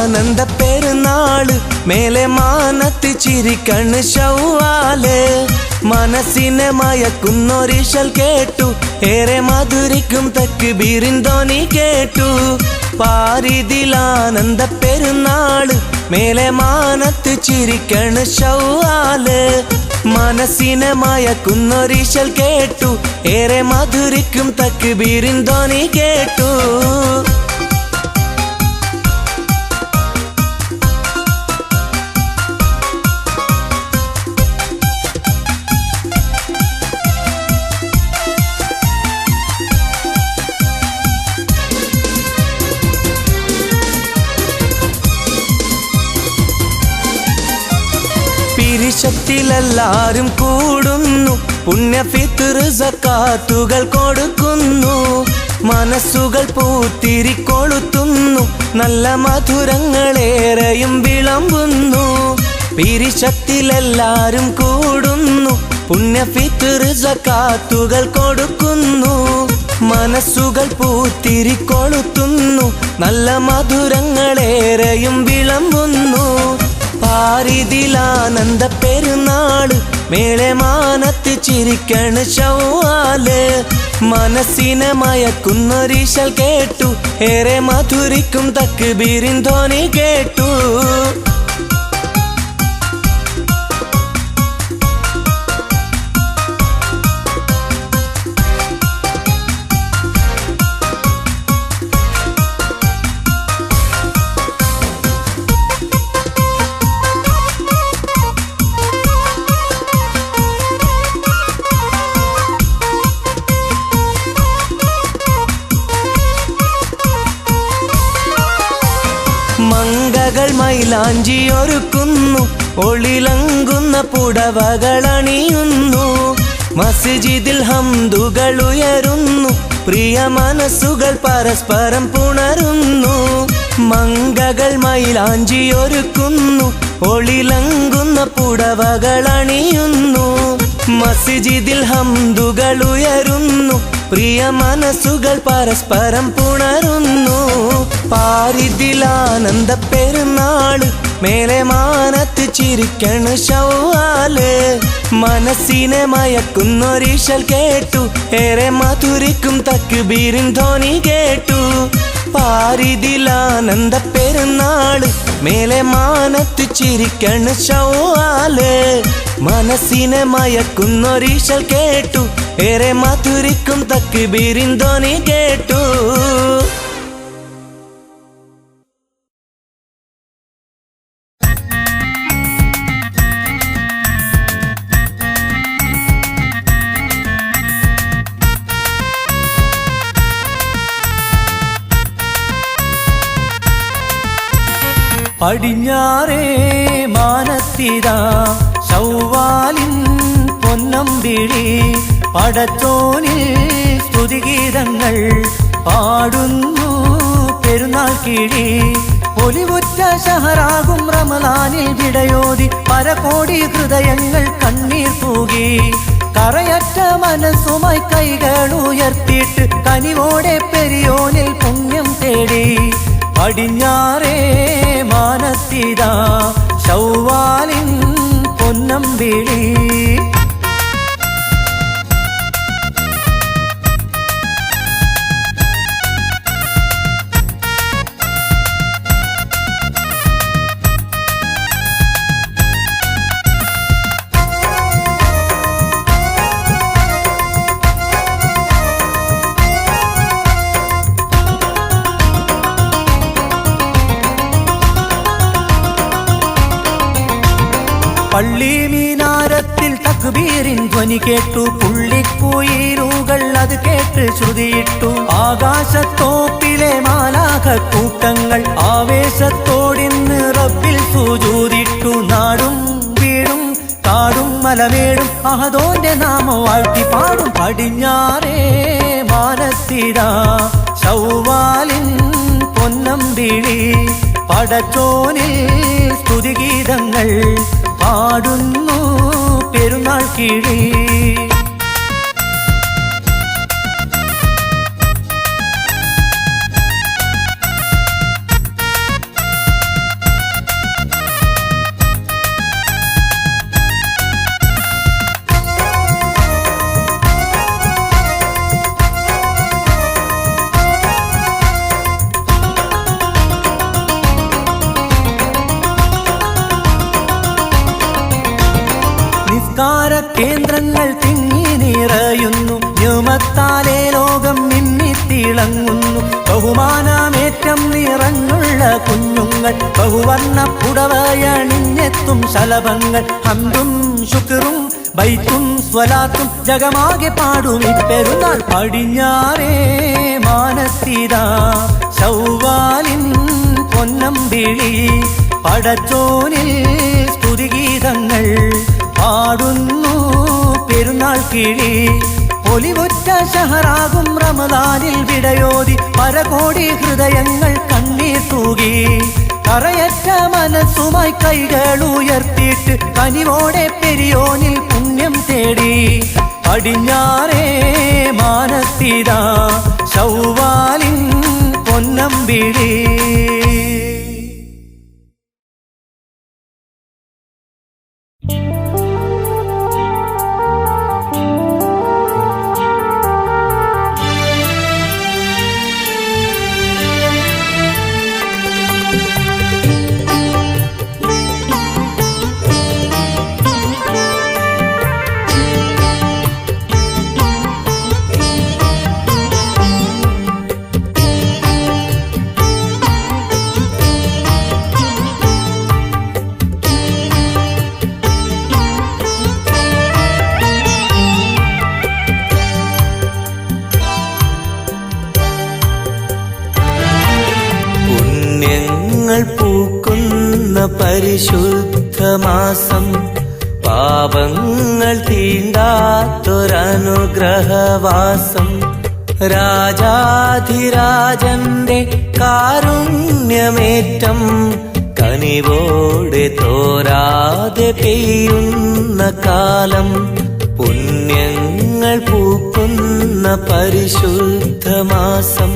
പടിഞ്ഞാറേതിലാനന്ദ പെരുന്നാള് മേലെ മാനത്ത് ചിരിക്കണ് ശൗവാല് മനസ്സിനെ മയക്കുന്നൊരിശൽ കേട്ടു ഏറെ മധുരിക്കും തക്ബീറിൻ ധ്വനി കേട്ടു പാരിതിലാനന്ദ പെരുന്നാള് മേലെ മാനത്ത് ചിരിക്കണ് ശൗവാല് മനസ്സിനെ മയക്കുന്നൊരിശൽ കേട്ടു ഏറെ മധുരിക്കും തക്ബീറിൻ ധ്വനി കേട്ടു പിരിശത്തിലെല്ലാരും കൂടുന്നു പുണ്യഫിത്ർ സക്കാത്തുകൾ കൊടുക്കുന്നു മനസ്സുകൾ പൂത്തിരിക്കൊളുത്തുന്നു നല്ല മധുരങ്ങളേറെയും വിളമ്പുന്നു പിരിശത്തിലെല്ലാരും കൂടുന്നു പുണ്യഫിത്ർ സക്കാത്തുകൾ കൊടുക്കുന്നു മനസ്സുകൾ പൂത്തിരിക്കൊളുത്തുന്നു നല്ല മധുരങ്ങളേറെയും വിളമ്പുന്നു പാരിതിലാനന്ദ പെരുന്നാള് മേലെ മാനത്ത് ചിരിക്കണ് ശൗവാല് മനസ്സിനെ മയക്കുന്നൊരിശൽ കേട്ടു ഏറെ മധുരിക്കും തക്ബീറിൻ ധ്വനി കേട്ടു മംഗകൾ മൈലാഞ്ചിയൊരുക്കുന്നു ഒളിലങ്കുന്ന പുടവകളണിയുന്നു മസ്ജിദിൽ ഹംദുകൾ ഉയരുന്നു പ്രിയ മനസ്സുകൾ പരസ്പരം പുണരുന്നു മംഗകൾ മൈലാഞ്ചിയൊരുക്കുന്നു ഒളിലങ്കുന്ന പുടവകളണിയുന്നു മസ്ജിദിൽ ഹംദുകൾ ഉയരുന്നു പ്രിയ മനസ്സുകൾ പരസ്പരം പുണരുന്നു പാരിതിലാനന്ദ പെരുന്നാള് മേലെ മാനത്ത് ചിരിക്കണ് ശൗവാല് മനസ്സിനെ മയക്കുന്നൊരിശൽ കേട്ടു ഏറെ മധുരിക്കും തക്ബീറിൻ ധ്വനി കേട്ടു പാരിതിലാനന്ദ പെരുന്നാള് മേലെ മാനത്ത് ചിരിക്കണ് ശൗവാല് മനസ്സിനെ മയക്കുന്നൊരിശൽ കേട്ടു ഏറെ മധുരിക്കും തക്ബീറിൻ ധ്വനി കേട്ടു പടിഞ്ഞാറേ മാനത്തിതാ ശൗവാലിൻ പൊന്നമ്പിളി പടച്ചോനിൽ സ്തുതിഗീതങ്ങൾ പാടുന്നു പെരുന്നാൾ കിഴി ഒലിവുറ്റ ശഹറാകും റമളാനിൽ വിടയോതി പരകോടി ഹൃദയങ്ങൾ കണ്ണീർ തൂകി കറയറ്റ മനസ്സുമായി കൈകൾ ഉയർത്തിയിട്ട് കനിവോടെ പെരിയോനിൽ പുണ്യം തേടി പടിഞ്ഞാറേ മാനത്തിതാ ശൗവാലിൻ പൊന്നമ്പിളി പള്ളി മീനാരത്തിൽ തക്ബീറിൻ ധ്വനി കേട്ടു പുള്ളിക്കുയിലുകൾ അത് കേട്ട് ശ്രുതിയിട്ടു ആകാശത്തോപ്പിലെ മാലാഖ കൂട്ടങ്ങൾ ആവേശത്തോടിന്ന് റബ്ബിൽ സുജൂദിട്ടു നാടും വീടും കാടും മലമേടും അഹദോന്റെ നാമം വാഴ്ത്തി പാടും പടിഞ്ഞാറേ മാനത്തിതാ ശൗവാലിൻ പൊന്നമ്പിളി പടച്ചോനിൽ സ്തുതിഗീതങ്ങൾ പാടുന്നു പെരുന്നാൾ കിഴി നമസ്കാര കേന്ദ്രങ്ങൾ തിങ്ങി നിറയുന്നു. ന്യൂമത്താലെ ലോകം മിന്നിത്തിളങ്ങുന്നു. ബഹുമാനമേറ്റം നിറഞ്ഞുള്ള കുഞ്ഞുങ്ങൾ, ബഹുവർണ്ണ പുടവയണിഞ്ഞെത്തും ശലഭങ്ങൾ. ഹംദും ശുക്റും ബൈത്തും സ്വലാത്തും ജഗമാകെ പാടും ഇപ്പെരുന്നാൾ. പടിഞ്ഞാറേ മാനത്തിതാ ശൗവാലിൻ പൊന്നമ്പിളി, പടച്ചോനിൽ സ്തുതിഗീതങ്ങൾ പാടുന്നു പെരുന്നാൾ കിഴി. ഒലിവുറ്റ ഷഹറാകും റമദാനിൽ വിടയോതി പരകോടി ഹൃദയങ്ങൾ കണ്ണീർ തൂകി. കറയറ്റ മനസ്സുമായി കൈകൾ ഉയർത്തിയിട്ട് കനിവോടെ പെരിയോനിൽ പുണ്യം തേടി. പടിഞ്ഞാറേ മാനത്തിതാ ശൗവാലിൻ പൊന്നമ്പിളി. പൂക്കുന്ന പരിശുദ്ധമാസം, പാപങ്ങൾ തീണ്ടാത്തൊരനുഗ്രഹവാസം. രാജാധിരാജന്റെ കാരുണ്യമേറ്റം കനിവോടെ തോരാതെ പെയ്യുന്ന കാലം. പുണ്യങ്ങൾ പൂക്കുന്ന പരിശുദ്ധമാസം,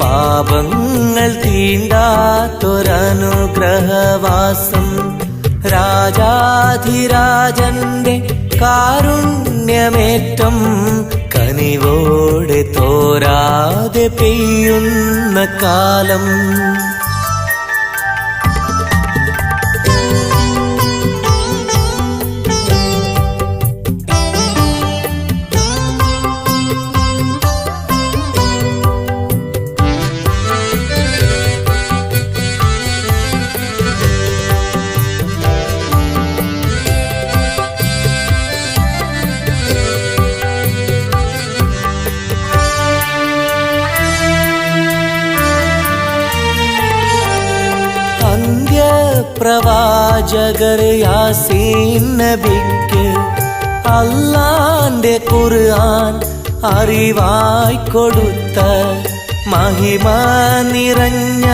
പാപങ്ങൾ തീണ്ടാത്തൊരനുഗ്രഹവാസം. രാജാധിരാജന്റെ കാരുണ്യമേറ്റം കനിവോടെ തോരാതെ പെയ്യുന്ന കാലം. പ്രവാചകർ യാസീൻ നബിക്ക് അല്ലാന്റെ ഖുർആൻ അറിവായി കൊടുത്ത മഹിമ നിറഞ്ഞ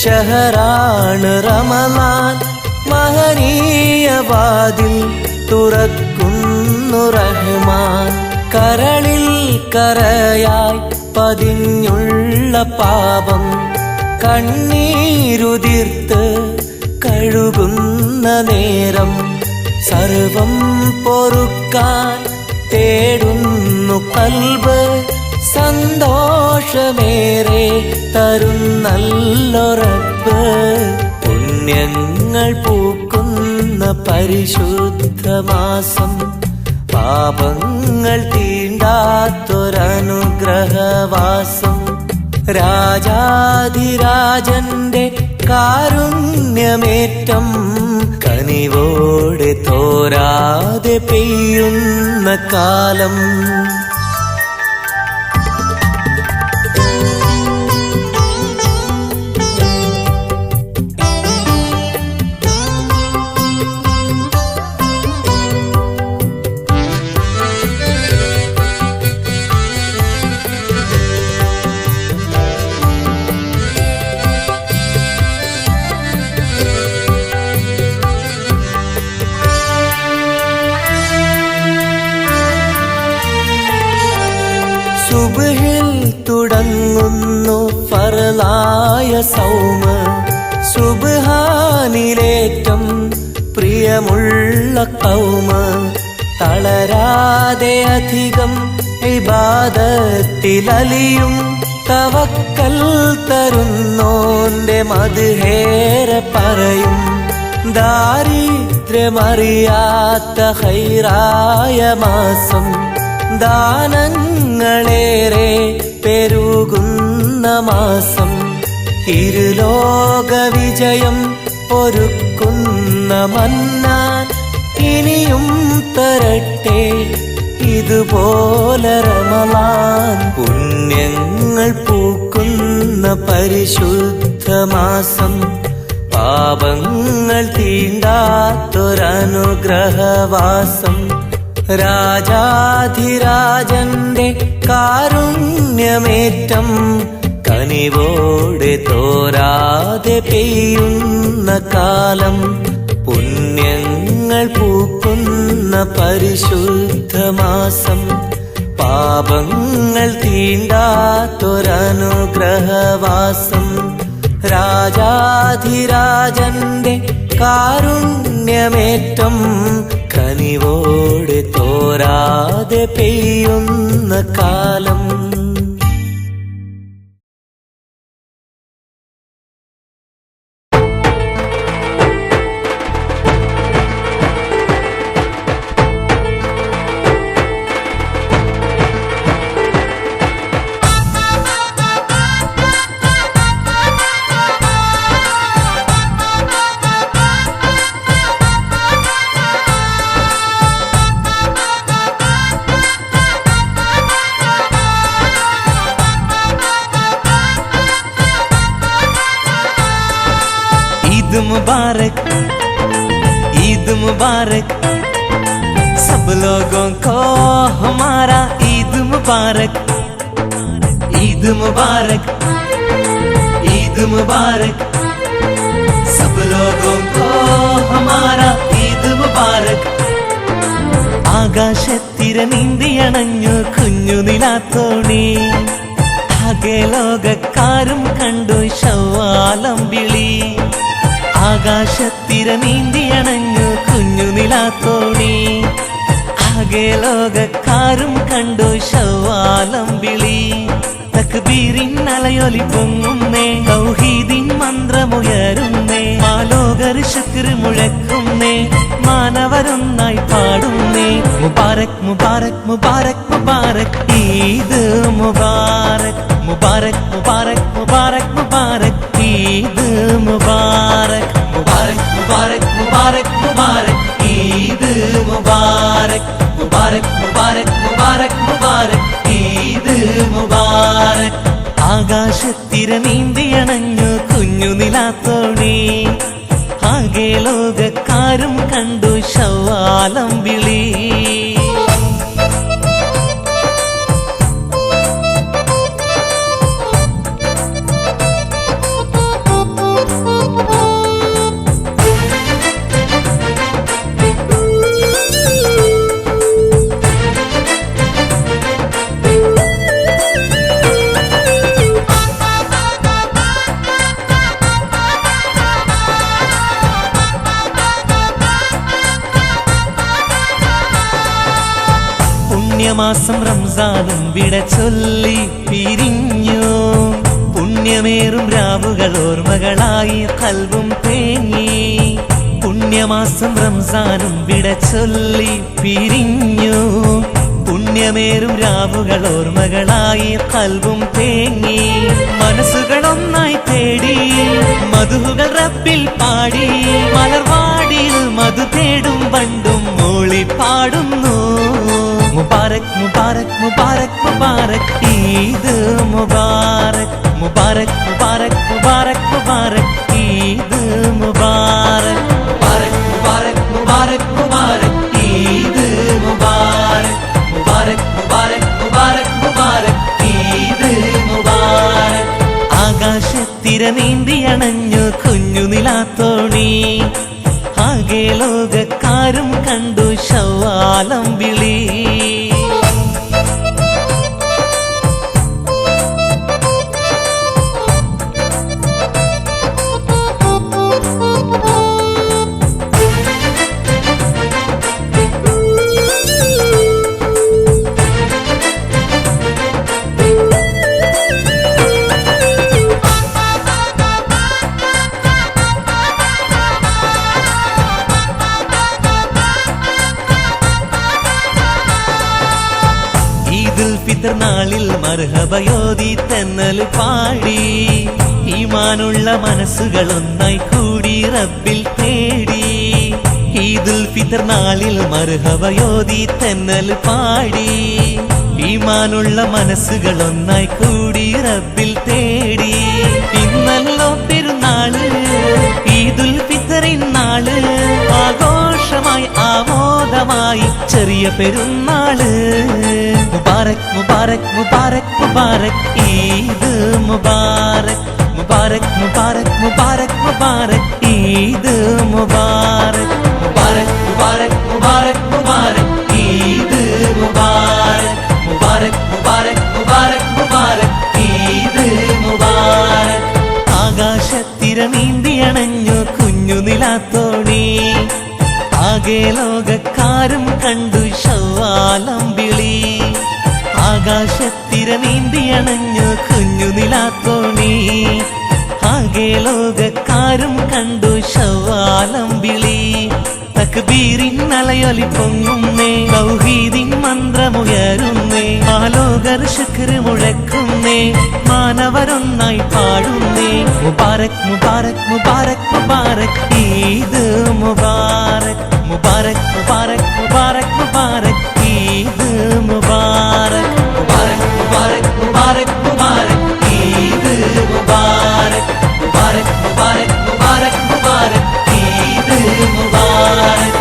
ഷഹറാണ് റമളാൻ. മഹനീയ വാതിൽ തുറക്കുന്നു റഹ്മാൻ. കരളിൽ കറയായി പതിഞ്ഞുള്ള പാപം കണ്ണീരുതിർത്ത് കഴുകുന്ന നേരം. സർവം പൊറുക്കാൻ തേടുന്നു കൽബ്, സന്തോഷമേറെ തരുന്നല്ലൊറപ്പ്. പുണ്യങ്ങൾ പൂക്കുന്ന പരിശുദ്ധമാസം, പാപങ്ങൾ തീണ്ടാത്തൊരനുഗ്രഹവാസം. രാജാധിരാജന്റെ കാരുണ്യമേറ്റം കനിവോടെ തോരാതെ പെയ്യുന്ന കാലം. സുബ്ഹിൽ തുടങ്ങുന്നു ഫർളായ സൗമ. സുബ്ഹാനിലേറ്റം പ്രിയമുള്ള കൗമ. തളരാതെ അധികം ഇബാദത്തിലലിയും തവക്കൽ തരുന്നോന്റെ മദ്ഹേറെ പറയും. ദാരിദ്ര്യമറിയാത്ത ഹൈറായ മാസം ദാനങ്ങളേറെ പെരുകുന്ന മാസം ഇരുലോക വിജയം ഒരുക്കുന്ന മന്നാൻ ഇനിയും തരട്ടെ ഇതുപോലെ റമളാൻ പുണ്യങ്ങൾ പൂക്കുന്ന പരിശുദ്ധ മാസം പാപങ്ങൾ തീണ്ടാത്തൊരനുഗ്രഹവാസം രാജാധിരാജന്റെ കാരുണ്യമേറ്റം കനിവോടെ തോരാതെ പെയ്യുന്ന കാലം പുണ്യങ്ങൾ പൂക്കുന്ന പരിശുദ്ധ മാസം പാപങ്ങൾ തീണ്ടാത്തൊരനുഗ്രഹവാസം രാജാധിരാജന്റെ കാരുണ്യമേറ്റം കനിവോടെ തോരാതെ പെയ്യുന്ന കാലം मुबारक ईद मुबारक सब लोगों को हमारा ईद मुबारक ईद मुबारक ईद मुबारक सब लोगों को हमारा ईद मुबारक ആകാശത്തിരനീന്തിയണഞ്ഞു കുഞ്ഞു നിലാത്തോണി ആകെ ലോകക്കാരും കണ്ടു ശവ്വാലമ്പിളി ആകാശത്തിരനീന്തിയണഞ്ഞു കുഞ്ഞു നിലാത്തോണി ആകെ ലോകക്കാരും കണ്ടു ശവ്വാലമ്പിളി തക്ബീറിൻ അലയൊലി പൊങ്ങുന്നേ തൗഹീദിൻ മന്ത്രമുയരുന്നേ മാലോകർ ശുക്ർ മുഴക്കുന്നേ മാനവരൊന്നായി പാടുന്നേ മുബാരക് മുബാരക് മുബാരക് മുബാരക് ഈദ് മുബാരക് മുബാരക് മുബാരക് മുബാരക് മുബാരക് ഈദ് മുബാരക് മുബാരക് മുബാരക് മുബാരക് മുബാരക് ഈദ് മുബാരക് മുബാരക് മുബാരക് മുബാരക് മുബാരക് ഈദ് മുബാരക് ആകാശത്തിരനീന്തിയണഞ്ഞു കുഞ്ഞു നിലാത്തോണി ആകെ ലോകക്കാരും കണ്ടു ശവ്വാലമ്പിളി പുണ്യമാസം റംസാനും വിട ചൊല്ലി പിരിഞ്ഞു പുണ്യമേറും രാവുകൾ ഓർമ്മകളായി കൽബും തേങ്ങി പുണ്യമാസം റംസാനും വിട ചൊല്ലി പിരിഞ്ഞു പുണ്യമേറും രാവുകൾ ഓർമ്മകളായി കൽബും തേങ്ങി മനസ്സുകളൊന്നായി തേടി മധുഹുകൾ റബ്ബിൽ പാടി മലർവാടിയിൽ മധു തേടും പണ്ടും മൂളി പാടുന്നു മുബാരക് മുബാരക് മുബാരക് മുബാരക് ഈദ് മുബാരക് മുബാരക് മുബാരക് മുബാരക് മുബാരക് ഈദ് മുബാരക് മുബാരക് മുബാരക് മുബാരക് മുബാരക് ഈദ് മുബാരക് മുബാരക് മുബാരക് മുബാരക് മുബാരക് ഈദ് മുബാരക് ആകാശത്തിരനീന്തിയണഞ്ഞു കുഞ്ഞു നിലാത്തോണി ആകെ ലോകക്കാരും കണ്ടു ശവ്വാലമ്പിളി ഫിത്ർ നാളിൽ മർഹബയോതി തെന്നൽ പാടി ഈമാനുള്ള മനസ്സുകൾ ഒന്നായി കൂടി റബ്ബിൽ തേടി ഈദുൽ ഫിത്ർ നാളിൽ മർഹബയോതി തെന്നൽ പാടി ഈമാനുള്ള മനസ്സുകൾ ഒന്നായി കൂടി റബ്ബിൽ തേടി ഇന്നല്ലോ പെരുന്നാള് ഈദുൽ ഫിത്റിൻ നാള് ആഘോഷമായി ആമോദമായി ചെറിയ പെരുന്നാള് മുബാരക് മുബാരക് മുബാരക് മുബാരക് ഈദ് മുബാരക് മുബാരക് മുബാരക് മുബാരക് മുബാരക് ഈദ് മുബാരക് മുബാരക് മുബാരക് മുബാരക് മുബാരക് ഈദ് മുബാരക് മുബാരക് മുബാരക് മുബാരക് മുബാരക് ഈദ് മുബാരക് ആകാശത്തിര നീന്തിയണഞ്ഞു കുഞ്ഞു നിലാത്തോണി ആകെ ലോകക്കാരും കണ്ടു ശവ്വാലമ്പിളി ആകാശത്തിര നീന്തിയണഞ്ഞു കുഞ്ഞു നിലാത്തോണി ആകെ ലോകക്കാരും കണ്ടു ശവ്വാലമ്പിളി തക്ബീറിൻ അലയൊലി പൊങ്ങുന്നേ തൗഹീദിൻ മന്ത്രമുയരുന്നേ ആലോകർ ശുക്ർ മുഴക്കുന്നേ മാനവരൊന്നായി പാടുന്നേ മുബാരക് മുബാരക് മുബാരക് മുബാരക് ഈദ് മുബാരക് മുബാരക് മുബാരക് മുബാരക് മുബാരക് ഈദ് മുബാരക് മുബാരക് മുബാരക് മുബാരക് മുബാരക് ഈദ് മുബാരക് മുബാരക് മുബാരക് മുബാരക് മുബാരക് ഈദ് മുബാരക്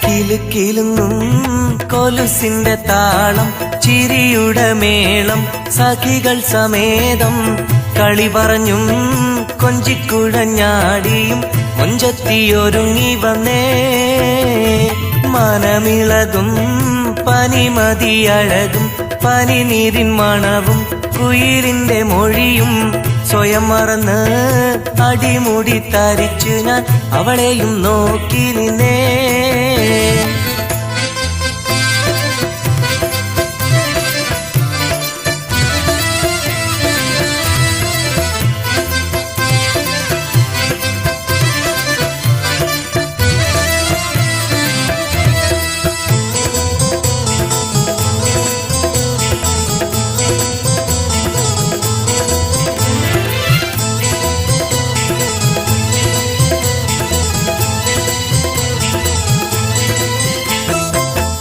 കിലുക്കിലുങ്ങും കൊലുസിന്റെ താളം ചിരിയുടെ മേളം സഖികൾ സമേതം കളി പറഞ്ഞും കൊഞ്ചിക്കുഴഞ്ഞാടിയും കൊഞ്ചത്തിയൊരുങ്ങി വന്നേ മനമിളകും പനിമതിയഴകും പനിനീരിൻ മണവും കുയിലിന്റെ മൊഴിയും സ്വയം മറന്ന് അടിമുടി തരിച്ചു ഞാൻ അവളെയും നോക്കി നിന്നേ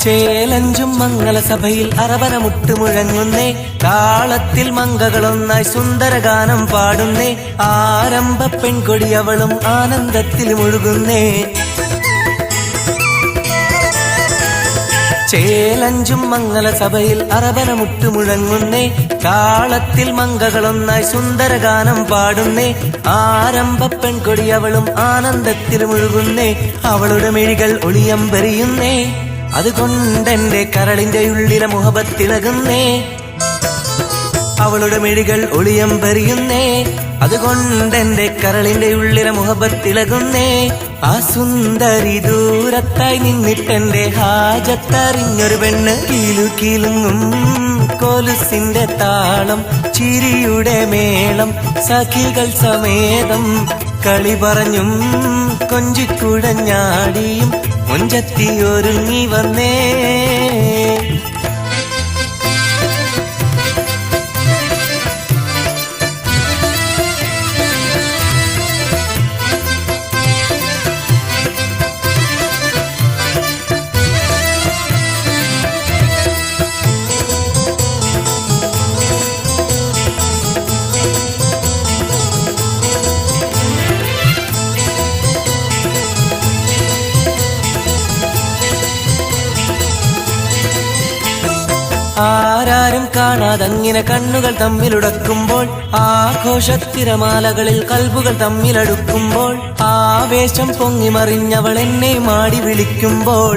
ചേലഞ്ചും മംഗളസഭയിൽ അറബന മുട്ടുമുഴങ്ങുന്നേ താളത്തിൽ മങ്കകളൊന്നായി സുന്ദരഗാനം പാടുന്നേ ആരംഭ പെൺകൊടി അവളും ആനന്ദത്തിൽ മുഴുകുന്നേ ചേലഞ്ചും മംഗളസഭയിൽ അറബന മുട്ടുമുഴങ്ങുന്നേ താളത്തിൽ മങ്കകളൊന്നായി സുന്ദരഗാനം പാടുന്നേ ആരംഭ പെൺകൊടി അവളും ആനന്ദത്തിൽ മുഴുകുന്നേ അവളുടെ മിഴികൾ ഒളിയമ്പെറിയുന്നേ അതുകൊണ്ടെന്റെ കരളിന്റെ ഉള്ളിലെ മുഹബത്തിളകുന്നേ അവളുടെ മിഴികൾ ഒളിയമ്പെറിയുന്നേ അതുകൊണ്ടെന്റെ കരളിന്റെ ഉള്ളിലെ മുഹബത്തിളകുന്നേ ആ സുന്ദരി ദൂരത്തായി നിന്നിട്ടെന്റെ ഹാജത്തറിഞ്ഞൊരു പെണ്ണ് കിലുകിലുങ്ങും കൊലുസിന്റെ താളം ചിരിയുടെ മേളം സഖികൾ സമേതം കളി പറഞ്ഞും കൊഞ്ചിക്കുഴഞ്ഞാടിയും കൊഞ്ചത്തിയൊരുങ്ങി വന്നേ ആരാരും കാണാതങ്ങിനെ കണ്ണുകൾ തമ്മിലുടക്കുമ്പോൾ ആഘോഷത്തിരമാലകളിൽ കൽബുകൾ തമ്മിലടുക്കുമ്പോൾ ആവേശം പൊങ്ങിമറിഞ്ഞവൾ എന്നെ മാടി വിളിക്കുമ്പോൾ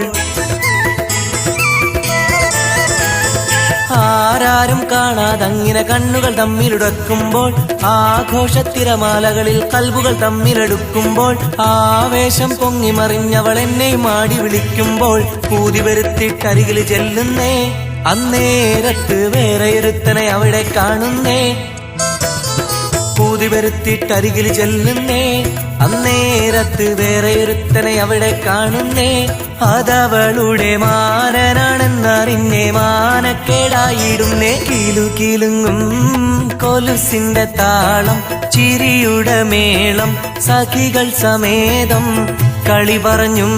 ആരാരും കാണാതങ്ങിനെ കണ്ണുകൾ തമ്മിലുടക്കുമ്പോൾ ആഘോഷത്തിരമാലകളിൽ കൽബുകൾ തമ്മിലെടുക്കുമ്പോൾ ആവേശം പൊങ്ങി മറിഞ്ഞവൾ എന്നെ മാടി വിളിക്കുമ്പോൾ പൂതി വരുത്തിട്ടരികിൽ ചെല്ലുന്നേ അന്നേരത്ത് വേറെ ഒരുത്തനെ അവിടെ കാണുന്നേ പൂതി വരുത്തിട്ടരികിൽ ചെല്ലുന്നേ അന്നേരത്ത് വേറെ ഒരുത്തനെ അവിടെ കാണുന്നേ അതവളുടെ മാരനാണെന്നറിഞ്ഞേ മാനക്കേടായിടുന്നേ കീലുകിലുങ്ങും കൊലുസിന്റെ താളം ചിരിയുടെ മേളം സഖികൾ സമേതം കളി പറഞ്ഞും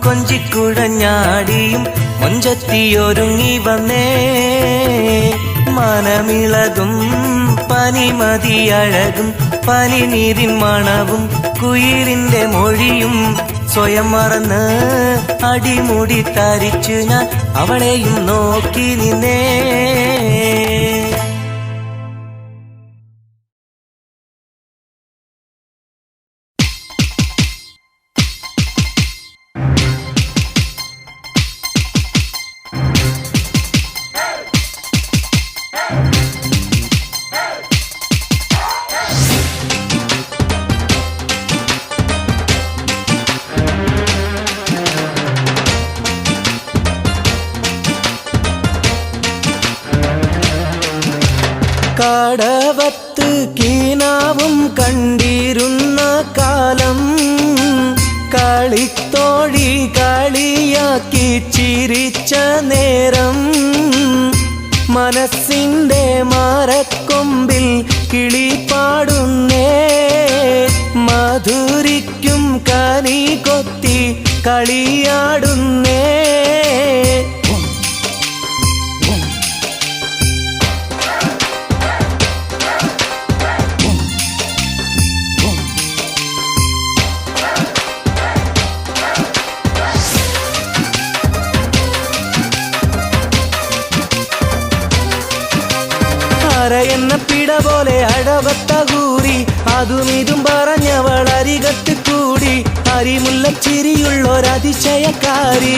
കൊഞ്ചിക്കുഴഞ്ഞാടിയും മൊഞ്ചത്തിയൊരുങ്ങി വന്നേ മനമിളകും പനിമതിയഴകും പനിനീരിൻ മണവും കുയിലിന്റെ മൊഴിയും സ്വയം മറന്ന് അടിമുടി തരിച്ചു ഞാൻ അവളെയും നോക്കി നിന്നേ കടവത്ത് കീനാവും കണ്ടിരുന്ന കാലം കളിത്തോഴി കളിയാക്കി ചിരിച്ച നേരം മനസ്സിന്റെ മരക്കൊമ്പിൽ കിളി പാടുന്നേ മധുരിക്കും കനി കൊത്തി കളിയാടുന്നേ എന്ന പിട പോലെ അടവത്ത കൂറി അതും ഇതും പറഞ്ഞവൾ അരികത്ത് കൂടി അരിമുല്ലച്ചിരിയുള്ളൊരതിശയക്കാരി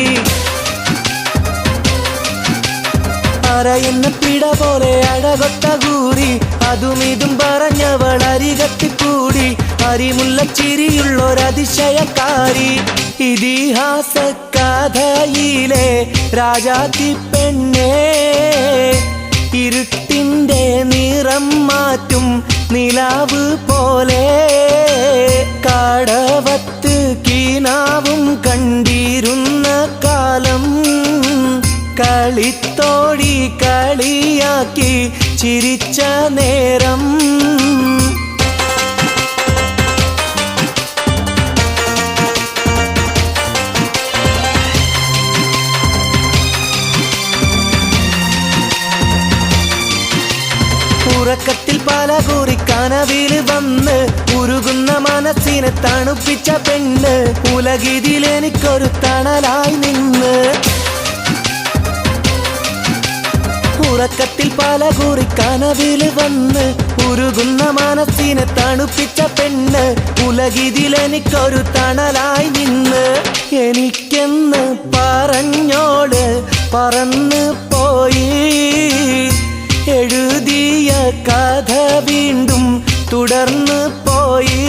എന്ന പിട പോലെ അടകൊത്ത കൂറി അതും ഇതും പറഞ്ഞവൾ അരികത്ത് കൂടി അരിമുല്ലച്ചിരിയുള്ളൊരതിശയക്കാരി ഇതിഹാസ കഥയിലെ രാജാത്തി പെണ്ണേ ഇരുട്ടിന്റെ നിറം മാറ്റും നിലാവ് പോലെ കടവത്ത് കീനാവും കണ്ടിരുന്ന കാലം കളിത്തോഴി കളിയാക്കി ചിരിച്ച നേരം ഉറക്കത്തിൽ പല കൂറി കനവിൽ വന്ന് ഉരുകുന്ന മനസ്സിനെ തണുപ്പിച്ച പെണ്ണ് ഉലകിതിൽ എനിക്കൊരു തണലായി നിന്ന് ഉറക്കത്തിൽ പല കൂറി കനവിൽ വന്ന് ഉരുകുന്ന മനസ്സിനെ തണുപ്പിച്ച പെണ്ണ് ഉലകിതിൽ എനിക്കൊരു തണലായി നിന്ന് എനിക്കെന്ന് പറഞ്ഞോള് പറന്ന് പോയി എഴുതിയ കഥ വീണ്ടും തുടർന്ന് പോയി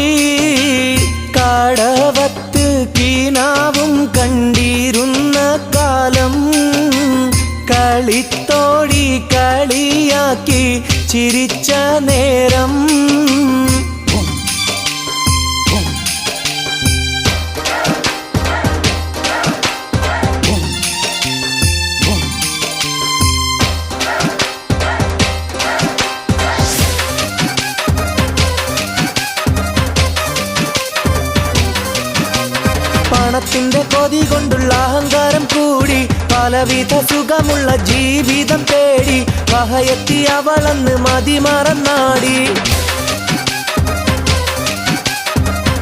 കടവത്ത് കീനാവും കണ്ടിരുന്ന കാലം കളിത്തോഴി കളിയാക്കി ചിരിച്ച നേരം പണത്തിന്റെ കൊതി കൊണ്ടുള്ള അഹങ്കാരം കൂടി പലവിധ സുഖമുള്ള ജീവിതം തേടി വഹയെത്തി അവളന്ന് മതിമറന്നാടി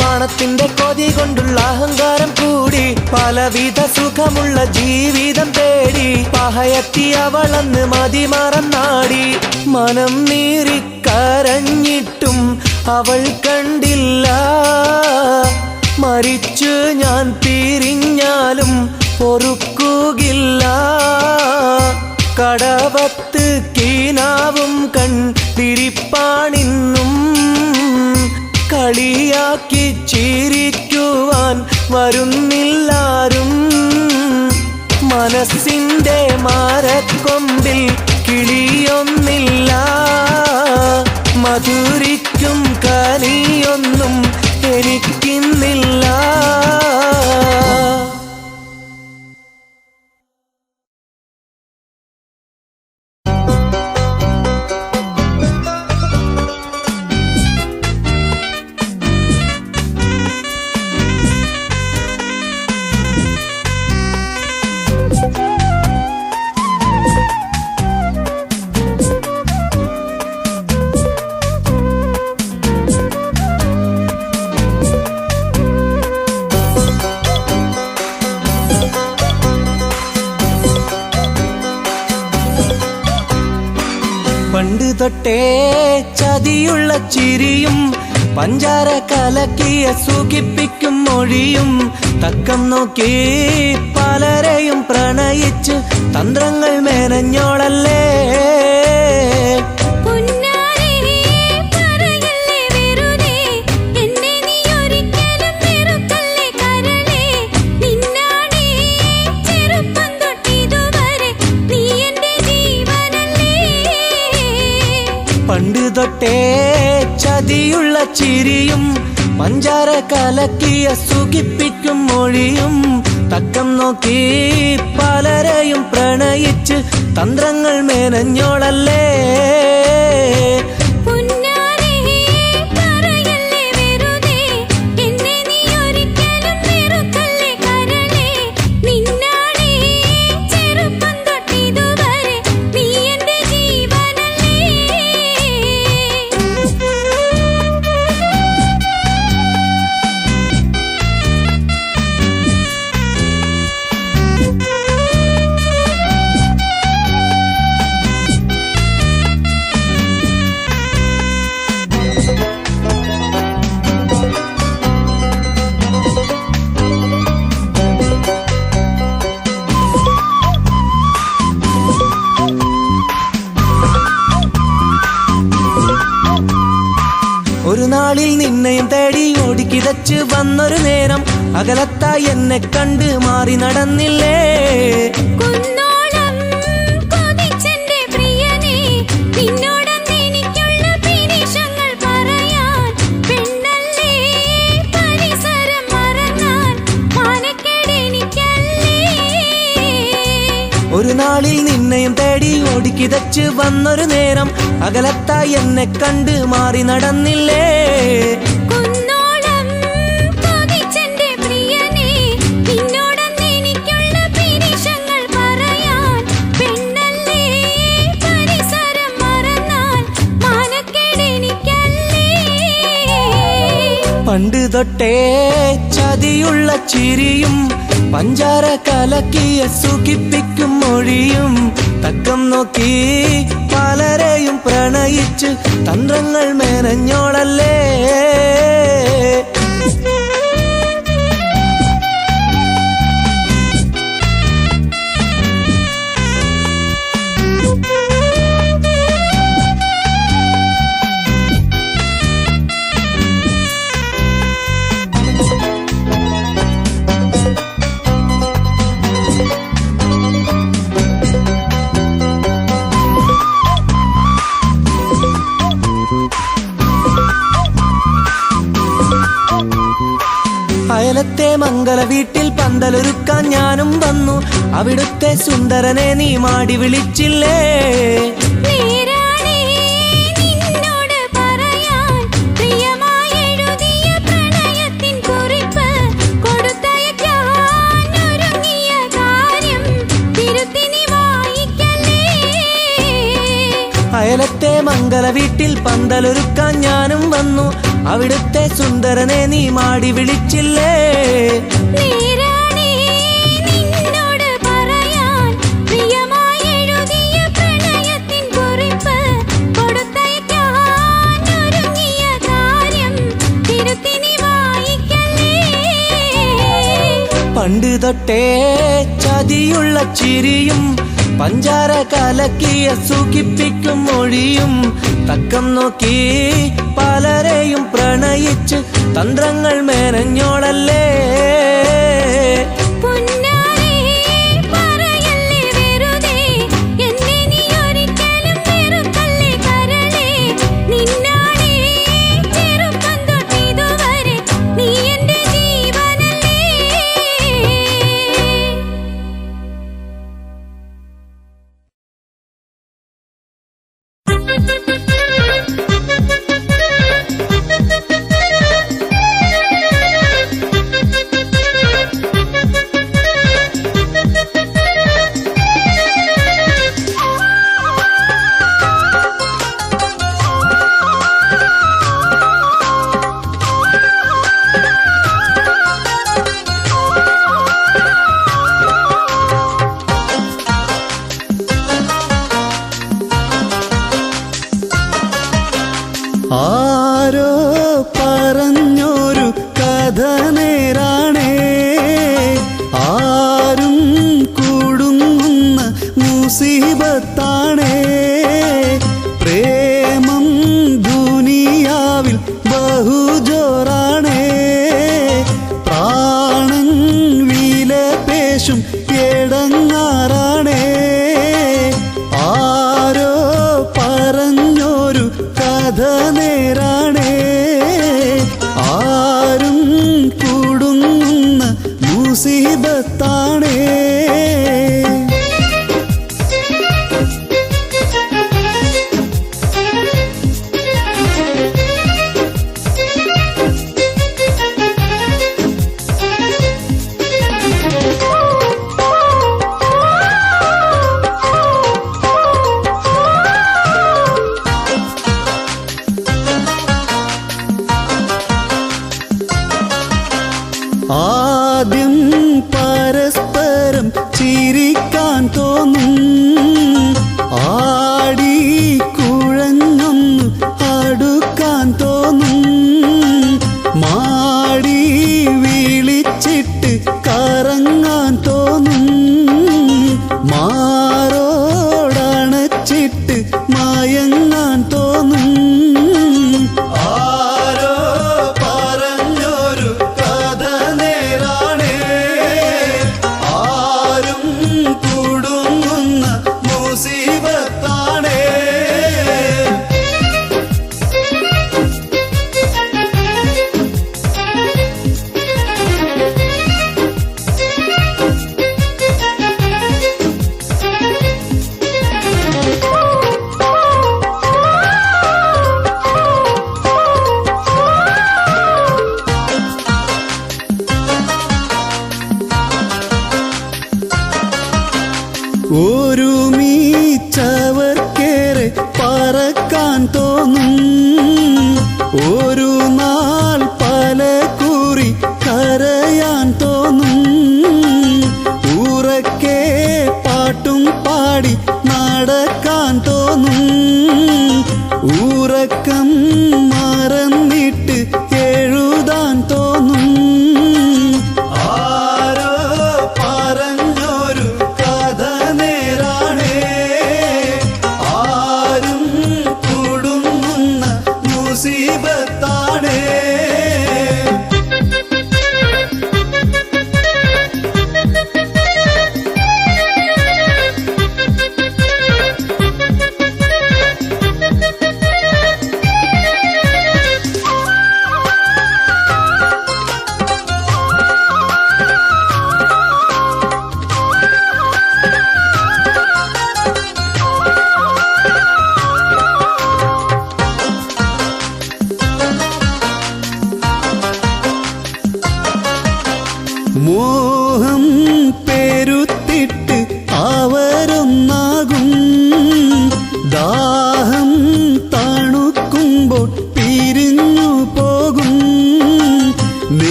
പണത്തിന്റെ കൊതി കൊണ്ടുള്ള അഹങ്കാരം കൂടി പലവിധ സുഖമുള്ള ജീവിതം തേടി പഹയെത്തി അവളന്ന് മതിമറന്നാടി മനം നീറിക്കരഞ്ഞിട്ടും അവൾ കണ്ടില്ല മരിച്ചു ഞാൻ പിരിഞ്ഞാലും പൊറുക്കുകില്ല കടവത്ത് കീ കിനാവും കണ്ടിരിപ്പാണിന്നും കളിയാക്കി ചിരിക്കുവാൻ വരുന്നില്ലാരും മനസ്സിൻ്റെ മരക്കൊമ്പിൽ കിളിയൊന്നില്ല മധുരിക്കും കനിയൊന്നും എനിക്കിന്നില്ല പണ്ട് തൊട്ടേ ചതിയുള്ള ചിരിയും പഞ്ചാര കലക്കിയ സുഖിപ്പിക്കും മൊഴിയും തക്കം നോക്കി പലരെയും പ്രണയിച്ച് തന്ത്രങ്ങൾ മേനഞ്ഞോളല്ലേ പണ്ട് തൊട്ടേ ചതിയുള്ള ചിരിയും പഞ്ചാര കലക്കിയ സുഖിപ്പിക്കും മൊഴിയും തക്കം നോക്കി പലരെയും പ്രണയിച്ച് തന്ത്രങ്ങൾ മേനഞ്ഞോളല്ലേ ഒരു നാളിൽ നിന്നെയും തേടി ഓടിക്കിതച്ച് വന്നൊരു നേരം അകലത്തായി എന്നെ കണ്ട് മാറി നടന്നില്ലേ ഒരു നാളിൽ നിന്നെയും തേടി ഓടിക്കിതച്ച് വന്നൊരു നേരം അകലത്തായി എന്നെ കണ്ട് മാറി നടന്നില്ലേ പണ്ട് തൊട്ടേ ചതിയുള്ള ചിരിയും പഞ്ചാര കലക്കിയ സുഖിപ്പിക്കും മൊഴിയും തക്കം നോക്കി പലരെയും പ്രണയിച്ച് തന്ത്രങ്ങൾ മേനഞ്ഞോളല്ലേ അയലത്തെ മംഗല വീട്ടിൽ പന്തലൊരുക്കാൻ ഞാനും വന്നു അവിടുത്തെ സുന്ദരനെ നീ മാടി വിളിച്ചില്ലേ അയലത്തെ മംഗല വീട്ടിൽ പന്തലൊരുക്കാൻ ഞാനും വന്നു അവിടുത്തെ സുന്ദരനെ നീ മാടി വിളിച്ചില്ലേ പണ്ട് തൊട്ടേ ചതിയുള്ള ചിരിയും പഞ്ചാര കലക്കിയ സുഖിപ്പിക്കും മൊഴിയും തക്കം നോക്കി പലരെയും പ്രണയിച്ച് തന്ത്രങ്ങൾ മേനഞ്ഞോളല്ലേ. ആരോ പറഞ്ഞൊരു കഥ നേരാണേ, ആരും കൂടുങ്ങുന്ന മുസീബത്താണേ. പ്രേമം ദുനിയാവിൽ ബഹുജോറാണേ, പ്രാണൻ വിലപേശും എടങ്ങാറാണേ. ആരോ പറഞ്ഞൊരു കഥ നേരാണേ, ആരും കൂടുങ്ങുന്ന മുസീബത്താണേ. ആദ്യം പരസ്പരം ചിരിക്കാൻ തോന്നും, ആടി കുഴഞ്ഞൊന്നു അടുക്കാൻ തോന്നും. മാടി വിളിച്ചിട്ട് കറങ്ങാൻ തോന്നും, മാറോടണച്ചിട്ട് മയങ്ങാൻ തോന്നും. ആരോ പറഞ്ഞൊരു കഥ നേരാണേ, ആരും കൂടുങ്ങുന്ന മുസീബത്താണേ. ഒരുമിച്ചവർക്കേറെ പറക്കാൻ തോന്നും, ഒരു നാൾ പല കുറി കരയാൻ തോന്നും. ഉറക്കെ പാട്ടും പാടി നടക്കാൻ തോന്നും, ഉറക്കം മറന്നിട്ട് എഴുതാൻ തോന്നും. ആരോ പറഞ്ഞൊരു കഥ നേരാണേ, ആരും കൂടുങ്ങുന്ന മുസീബത്താണേ.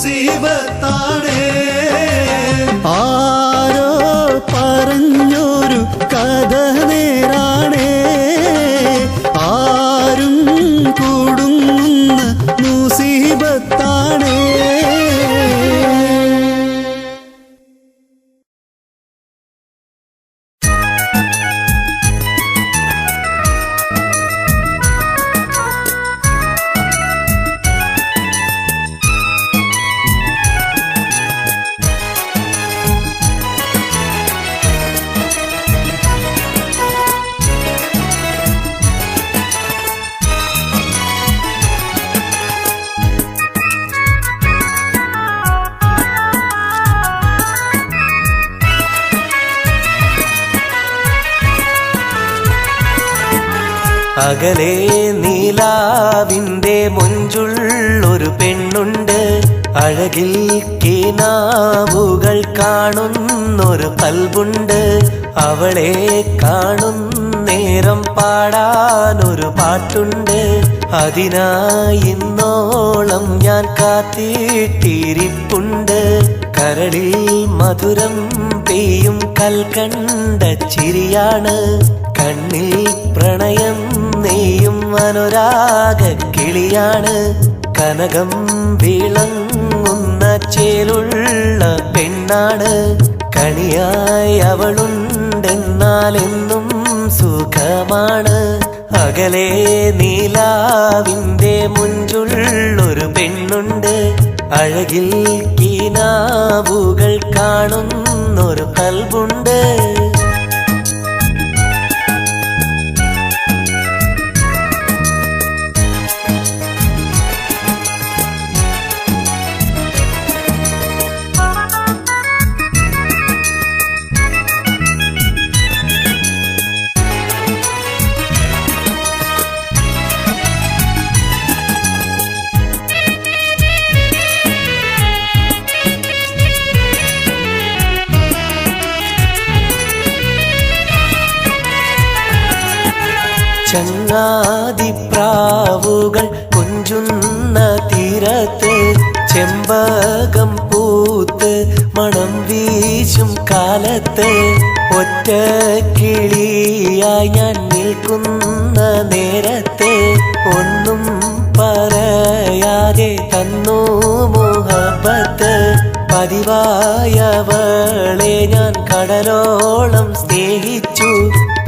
മുസീബത്താണേ. ആരോ പറഞ്ഞൊരു കഥ നേരാണേ, ആരും കൂടുന്ന മുസീബത്താണേ. അകലെ നീലാവിന്റെ മുഞ്ചുള്ളൊരു പെണ്ണുണ്ട്, അഴകിൽ കിനാവുകൾ കാണുന്നൊരു കൽബുണ്ട്. അവളെ കാണും നേരം പാടാനൊരു പാട്ടുണ്ട്, അതിനായി ഇന്നോളം ഞാൻ കാത്തിട്ടിരിപ്പുണ്ട്. കരളിൽ മധുരം പെയ്യും കൽക്കണ്ട ചിരിയാണ്, കണ്ണിൽ പ്രണയം നെയ്യും അനുരാഗ കിളിയാണ്. കനകം വിളങ്ങുന്ന ചേലുള്ള പെണ്ണാണ്, കണിയായി അവളുണ്ടെന്നാൽ എന്നും സുഖമാണ്. അകലെ നീലാവിന്റെ മുഞ്ചുള്ളൊരു പെണ്ണുണ്ട്, അഴകിൽ കിനാവുകൾ കാണുന്നൊരു കൽബുണ്ട്. ചങ്ങാതിപ്രാവുകൾ കൊഞ്ചുന്ന തീരത്ത്, ചെമ്പകം പൂത്ത് മണം വീശും കാലത്ത്, ഒറ്റ കിളിയായി ഞാൻ നിൽക്കുന്ന നേരത്ത്, ഒന്നും പറയാതെ തന്നു മുഹബത്ത്. പതിവായവളെ ഞാൻ കടലോളം സ്നേഹിച്ചു,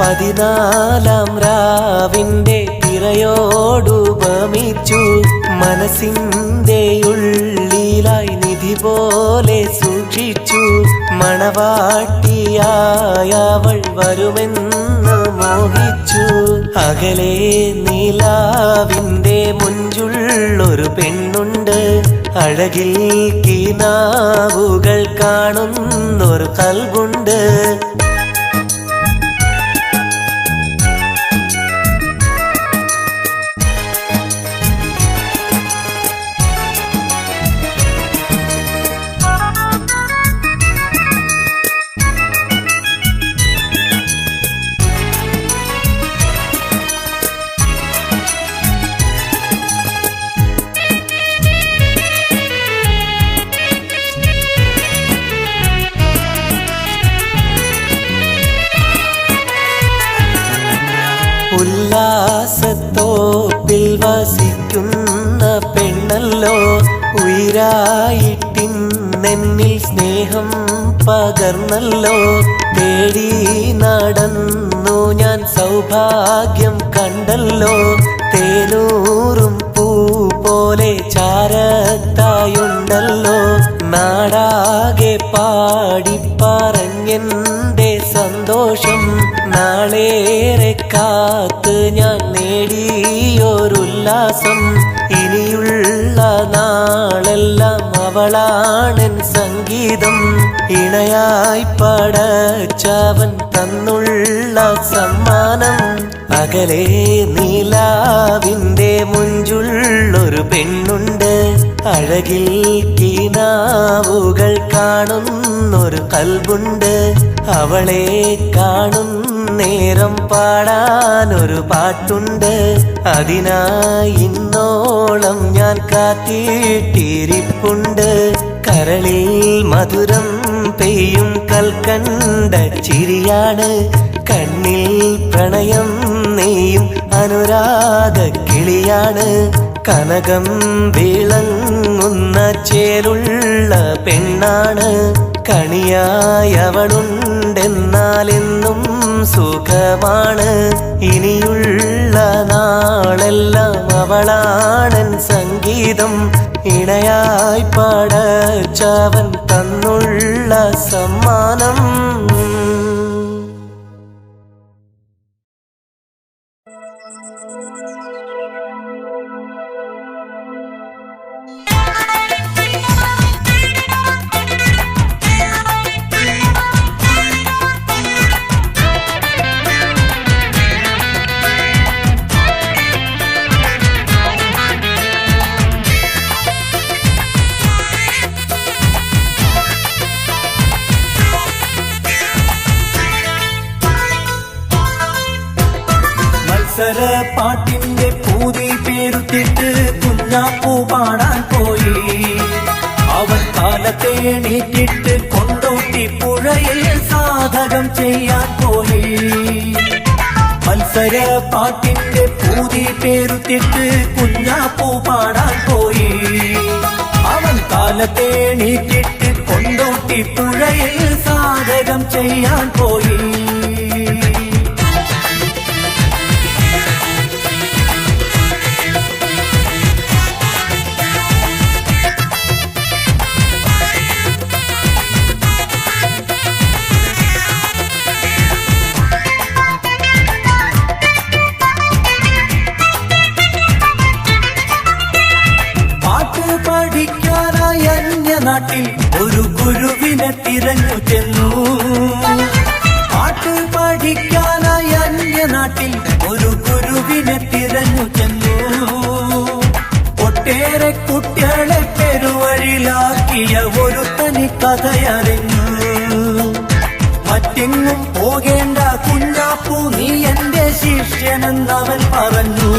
14 രാവിന്റെ തിരയോടുപമിച്ചു. മനസ്സിന്റെ ഉള്ളിലായി നിധി പോലെ സൂക്ഷിച്ചു, മണവാട്ടിയായവൾ വരുമെന്ന് മോഹിച്ചു. അകലെ നീലാവിന്റെ മുഞ്ചുള്ളൊരു പെണ്ണുണ്ട്, അഴകിൽ കിനാവുകൾ കാണുന്നൊരു കൽബുണ്ട്. ഉല്ലാസത്തോപ്പിൽ വസിക്കുന്ന പെണ്ണല്ലോ, ഉയിരായിട്ടിന്നെന്നിൽ സ്നേഹം പകർന്നല്ലോ. തേടി നടന്നു ഞാൻ സൗഭാഗ്യം കണ്ടല്ലോ, തേനൂറും പൂ പോലെ ചാരത്തായുണ്ടല്ലോ. നാടാകെ പാടി പറഞ്ഞെന്റെ സന്തോഷം, നാളേറെ കാത്ത് ഞാൻ നേടിയൊരുല്ലാസം. ഇനിയുള്ള നാളെല്ലാം അവളാണെൻ സംഗീതം, ഇണയായി പടച്ചവൻ തന്നുള്ള സമ്മാനം. അകലെ നീലാവിന്റെ മുഞ്ചുള്ളൊരു പെണ്ണുണ്ട്, അഴകിൽ കിനാവുകൾ കാണുന്നൊരു കൽബുണ്ട്. അവളെ കാണും നേരം പാടാനൊരു പാട്ടുണ്ട്, അതിനായി ഇന്നോളം ഞാൻ ഞാൻ കാത്തിട്ടിരിപ്പുണ്ട്. കരളിൽ മധുരം പെയ്യും കൽക്കണ്ട ചിരിയാണ്, കണ്ണിൽ പ്രണയം നെയ്യും അനുരാഗ കിളിയാണ്. കനകം വിളങ്ങുന്ന ചേലുള്ള പെണ്ണാണ്, കണിയായവളുണ്ടെന്നാലെന്നും സുഖമാണ്. ഇനിയുള്ള നാളെല്ലാം അവളാണൻ സംഗീതം, ഇണയായി പാടച്ചവൻ തന്നുള്ള സമ്മാനം. പാട്ടിന്റെ പൂതി പേരുത്തിട്ട് കുഞ്ഞാപ്പൂ പാടാൻ പോയി. അവൻ കാലത്തെ നീട്ടിട്ട് കൊണ്ടോട്ടി പുഴയിൽ സാധകം ചെയ്യാൻ പോയി. മത്സര പാട്ടിന്റെ പൂതി പേരുത്തിട്ട് കുഞ്ഞാപ്പൂ പാടാൻ പോയി. അവൻ കാലത്തെ നീട്ടിട്ട് കൊണ്ടോട്ടി പുഴയിൽ സാധകം ചെയ്യാൻ പോയി. നാട്ടിൽ ഒരു ഗുരുവിനെ തിരഞ്ഞു ചെന്നു. പാട്ട് പഠിക്കാനായി അന്യനാട്ടിൽ ഒരു ഗുരുവിനെ തിരഞ്ഞു ചെന്നു. ഒട്ടേറെ കുട്ടികളെ പെരുവഴിയിലാക്കിയ ഒരു തനി കഥയറിഞ്ഞു. മറ്റെങ്ങും പോകേണ്ട കുഞ്ഞാപ്പൂ, നീ എന്റെ ശിഷ്യനെന്നവൻ പറഞ്ഞു.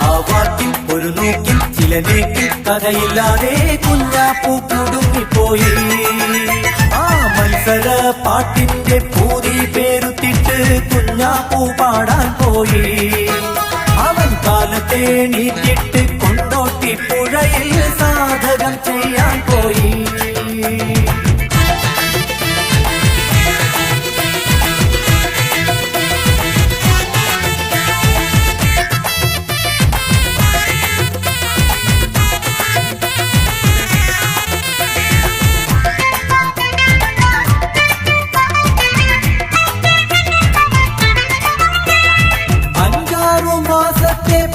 ആ വാക്കിൽ ഒരു നോക്കിൽ ചില നീക്കിൽ കഥയില്ലാതെ കുഞ്ഞാപ്പൂ കുടുങ്ങിപ്പോയി. ആ മത്സര പാട്ടിന്റെ പൂതി പേരുത്തിട്ട് കുഞ്ഞാപ്പൂ പാടാൻ പോയി. അവൻ കാലത്തെ നീട്ടിട്ട് കൊണ്ടോട്ടി പുഴയിൽ സാധകം ചെയ്യാൻ പോയി.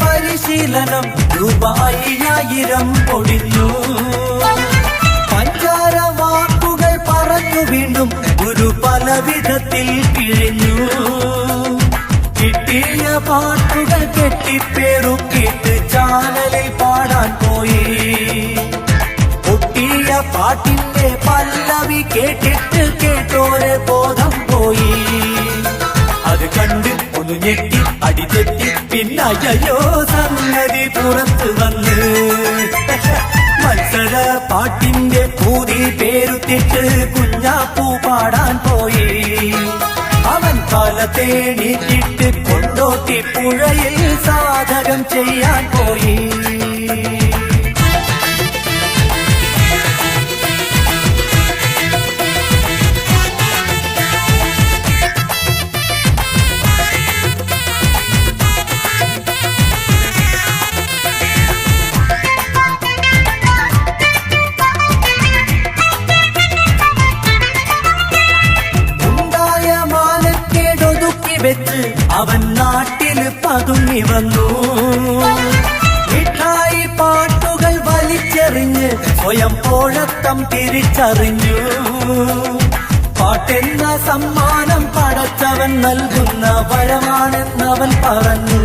പരിശീലനം രൂപായി 1000 പൊടിഞ്ഞു. പഞ്ചാര വാക്കുകൾ പറഞ്ഞു വീണ്ടും ഒരു പല വിധത്തിൽ കിഴിഞ്ഞു. കിട്ടിയ പാട്ടുകൾ കെട്ടിപ്പേറുക്കിട്ട് ചാനലിൽ പാടാൻ പോയി. പൊട്ടിയ പാട്ടിന്റെ പല്ലവി കേട്ടിട്ട് കേട്ടോരെ ബോധം പോയി. അത് കണ്ട് ഒന്ന് ഞെട്ടി അടിതെറ്റി, പിന്നയ്യോ സംഗതി പുറത്തു വന്ന്. മത്സര പാട്ടിന്റെ പൂതി പേരുത്തിട്ട് കുഞ്ഞാപ്പൂ പാടാൻ പോയി. അവൻ കാലത്തെ നീട്ടിട്ട് കൊണ്ടോട്ടി പുഴയിൽ സാധകം ചെയ്യാൻ പോയി. വെച്ച് അവൻ നാട്ടിൽ പതുങ്ങി വന്നു. മിഠായി പാട്ടുകൾ വലിച്ചെറിഞ്ഞ് സ്വയം പോഴത്തം തിരിച്ചറിഞ്ഞു. പാട്ടെന്ന സമ്മാനം പടച്ചവൻ നൽകുന്ന വരമാണെന്നവൻ പറഞ്ഞു.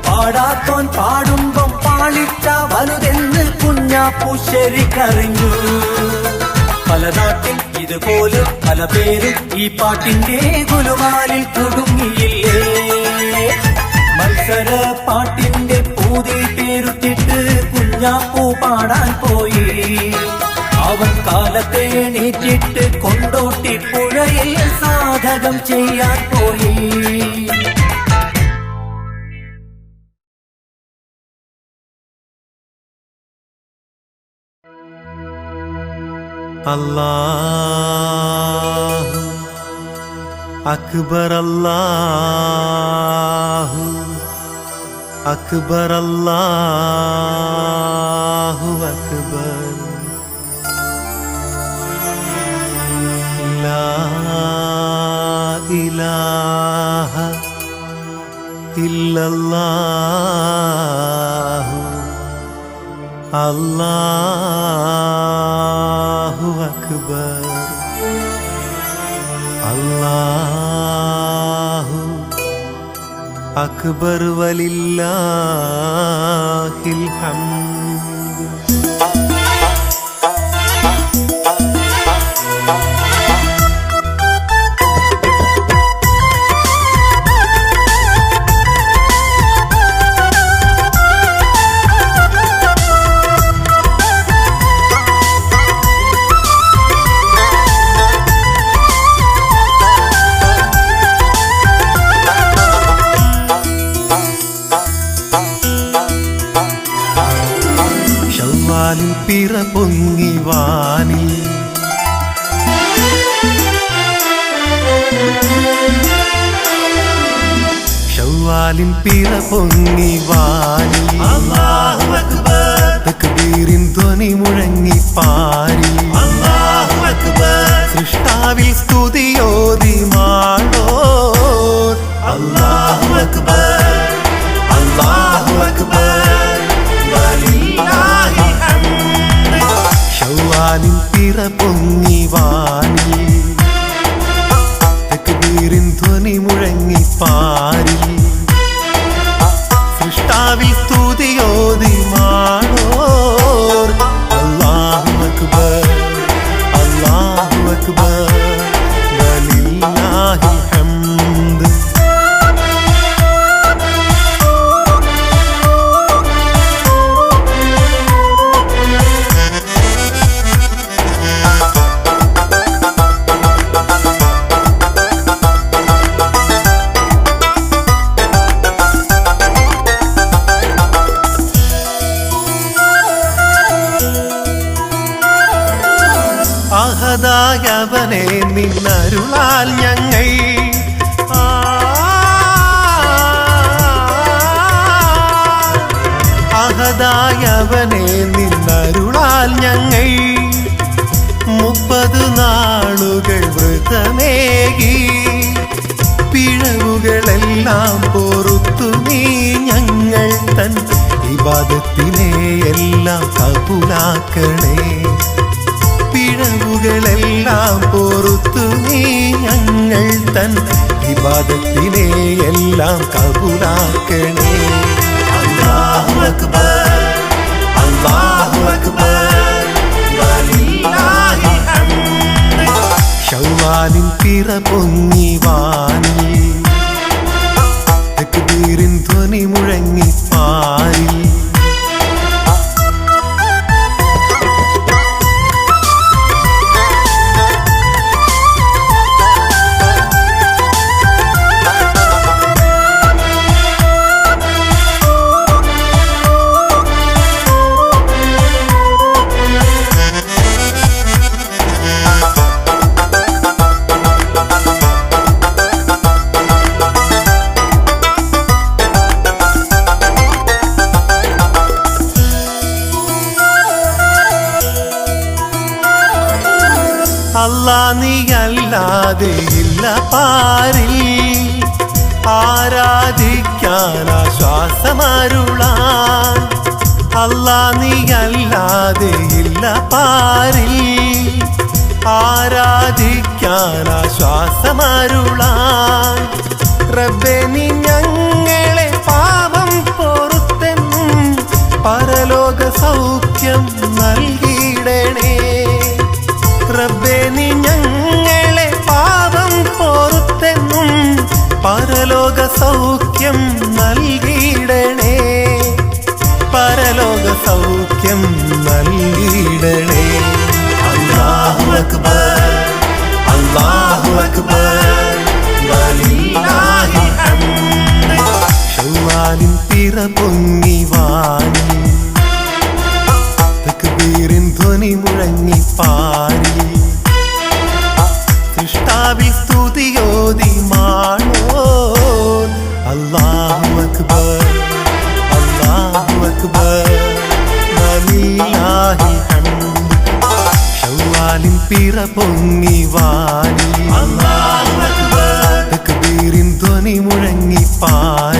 പാടാത്തോൻ പാടുമ്പം പാളിച്ച വലുതെന്ന് കുഞ്ഞാപ്പൂ ശരിക്കറിഞ്ഞു. പല നാട്ടിൽ ഇതുപോലെ പല പേരും ഈ പാട്ടിന്റെ ഗുലുമാലിൽ കുടുങ്ങിയില്ലേ. മത്സര പാട്ടിന്റെ പൂതി പേരു റോജാപ്പൂ പാടാൻ പോയി. അവൻ കാലത്തെ എണീറ്റിട്ട് കൊണ്ടോട്ടി പുഴയിൽ സാധകം ചെയ്യാൻ പോയി. അല്ലാഹു അക്ബർ അല്ലാഹു അക്ബർ അല്ലാഹു അക്ബർ ലാ ഇലാഹ ഇല്ലല്ലാഹു അല്ലാഹു അക്ബർ അല്ലാഹു അക്ബർ വലില്ലാഹിൽ ഹംദ്. ശവ്വാലിൽ പിറ പൊങ്ങി വാനിൽ ശവ്വാലിൻ പിറ പൊങ്ങി വാനിൽ അല്ലാഹു അക്ബർ തക്ബീറിൻ ധ്വനി മുഴങ്ങി പാരി അല്ലാഹു അക്ബർ സൃഷ്ടാവിൽ സ്തുതിയോതി മാളോ അല്ലാഹു അക്ബർ അല്ലാഹു അക്ബർ ശവ്വാലിൻ പിറ പൊങ്ങി വാനിൽ തക്ബീറിൻ ധ്വനി മുഴങ്ങി പാരിൽ സൃഷ്ടാവിൽ സ്തുതിയോതി മാണോർ അല്ലാഹു അക്ബർ അല്ലാഹു അക്ബർ വലില്ലാഹിൽ ഹംദ്. അഹദായവനെ നിന്നരുളാൽ ഞങ്ങൾ അഹദായവനെ നിന്നരുളാൽ ഞങ്ങൾ 30 നാളുകൾ വ്രതമേകി പിഴവുകളെല്ലാം പൊറുത്തു നീ ഞങ്ങൾ തൻ ഇബാദത്തിനെ എല്ലാം കബൂലാക്കണേ. പിഴവുകളെല്ലാം പൊറുത്തു നീ ഞങ്ങൾ തൻ ഇബാദത്തിനെ എല്ലാം കബൂലാക്കണേ. അല്ലാഹു അക്ബർ അല്ലാഹു അക്ബർ വലില്ലാഹിൽ ഹംദ്. ശവ്വാലിൻ പിറ പൊങ്ങി വാനിൽ തക്ബീറിൻ ധ്വനി മുഴങ്ങി പാരിൽ അല്ലാ നീയല്ലാതെ ഇല്ല പാരിൽ ആരാധിക്കാൻ ആശ്വാസമരുളാൻ. അല്ലാ നീയല്ലാതെ ഇല്ല പാരിൽ ആരാധിക്കാൻ ആശ്വാസമരുളാൻ. റബ്ബേ നീ ഞങ്ങളെ പാപം പൊറുത്തെന്നും പരലോക സൗഖ്യം നൽകിയിടണേ. റബ്ബേ നീ ഞങ്ങളെ പാപം പൊറുത്തെന്നും പരലോക സൗഖ്യം നൽകിയിടണേ. പരലോക സൗഖ്യം സൗഖ്യം നൽകിയിടണേ. അല്ലാഹു അക്ബർ, അല്ലാഹു അക്ബർ, വലില്ലാഹിൽ ഹംദ്. ശവ്വാലിൻ പിറ പൊങ്ങി വാനി, തക്ബീറിൻ ധ്വനി മുഴങ്ങി പാടി, സൃഷ്ടാവിൽ സ്തുതിയോതി മാണോൻ. അല്ലാഹു അക്ബർ, അല്ലാഹു അക്ബർ, വലില്ലാഹിൽ ഹംദ്. ശവ്വാലിൻ പിറ പൊങ്ങി വാനി, തക്ബീറിൻ ധ്വനി മുഴങ്ങി പാടി,